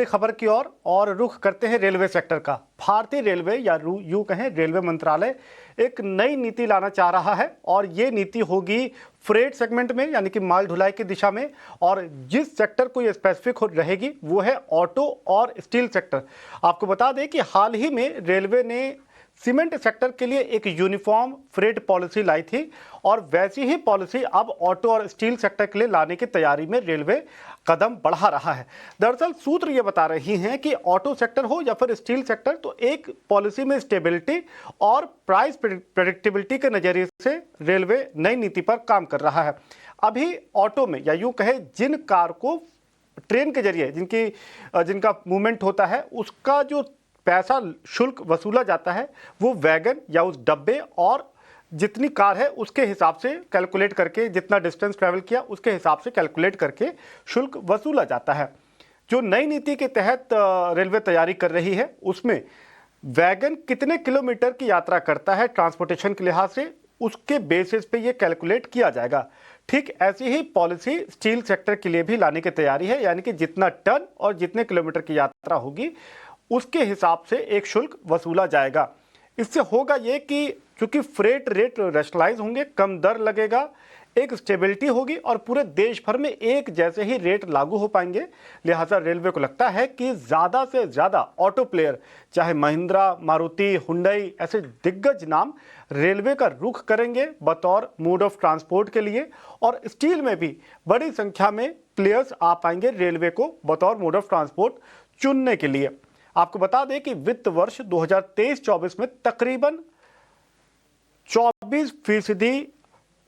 खबर की ओर और रुख करते हैं रेलवे सेक्टर का। भारतीय रेलवे या यूं कहें रेलवे मंत्रालय एक नई नीति लाना चाह रहा है और ये नीति होगी फ्रेट सेगमेंट में, यानी कि माल ढुलाई की दिशा में। और जिस सेक्टर को ये स्पेसिफिक रहेगी वो है ऑटो और स्टील सेक्टर। आपको बता दें कि हाल ही में रेलवे ने सीमेंट सेक्टर के लिए एक यूनिफॉर्म फ्रेट पॉलिसी लाई थी और वैसी ही पॉलिसी अब ऑटो और स्टील सेक्टर के लिए लाने की तैयारी में रेलवे कदम बढ़ा रहा है। दरअसल सूत्र ये बता रही हैं कि ऑटो सेक्टर हो या फिर स्टील सेक्टर, तो एक पॉलिसी में स्टेबिलिटी और प्राइस प्रेडिक्टेबिलिटी के नजरिए से रेलवे नई नीति पर काम कर रहा है। अभी ऑटो में या यूं कहे जिन कार को ट्रेन के जरिए जिनका मूवमेंट होता है उसका जो पैसा शुल्क वसूला जाता है वो वैगन या उस डब्बे और जितनी कार है उसके हिसाब से कैलकुलेट करके, जितना डिस्टेंस ट्रैवल किया उसके हिसाब से कैलकुलेट करके शुल्क वसूला जाता है। जो नई नीति के तहत रेलवे तैयारी कर रही है उसमें वैगन कितने किलोमीटर की यात्रा करता है ट्रांसपोर्टेशन के लिहाज से, उसके बेसिस पे ये कैलकुलेट किया जाएगा। ठीक ऐसी ही पॉलिसी स्टील सेक्टर के लिए भी लाने की तैयारी है, यानी कि जितना टन और जितने किलोमीटर की यात्रा होगी उसके हिसाब से एक शुल्क वसूला जाएगा। इससे होगा ये कि क्योंकि फ्रेट रेट रैशनलाइज होंगे, कम दर लगेगा, एक स्टेबिलिटी होगी और पूरे देश भर में एक जैसे ही रेट लागू हो पाएंगे। लिहाजा रेलवे को लगता है कि ज़्यादा से ज़्यादा ऑटो प्लेयर, चाहे महिंद्रा, मारुति, हुंडई, ऐसे दिग्गज नाम रेलवे का रुख करेंगे बतौर मोड ऑफ ट्रांसपोर्ट के लिए। और स्टील में भी बड़ी संख्या में प्लेयर्स आ पाएंगे रेलवे को बतौर मोड ऑफ ट्रांसपोर्ट चुनने के लिए। आपको बता दें कि वित्त वर्ष 2023-24 में तकरीबन 24%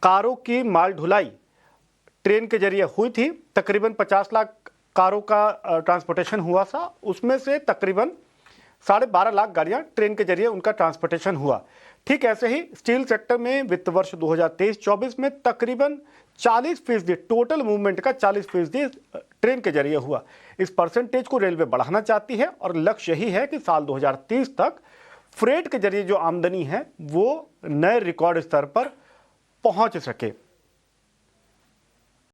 कारों की माल ढुलाई ट्रेन के जरिए हुई थी। तकरीबन 50 लाख कारों का ट्रांसपोर्टेशन हुआ था, उसमें से तकरीबन 12.5 लाख गाड़ियां ट्रेन के जरिए उनका ट्रांसपोर्टेशन हुआ। ठीक ऐसे ही स्टील सेक्टर में वित्त वर्ष 2023-24 में तकरीबन 40% टोटल मूवमेंट का 40% ट्रेन के जरिए हुआ। इस परसेंटेज को रेलवे बढ़ाना चाहती है और लक्ष्य यही है कि साल 2030 तक फ्रेट के जरिए जो आमदनी है वो नए रिकॉर्ड स्तर पर पहुंच सके।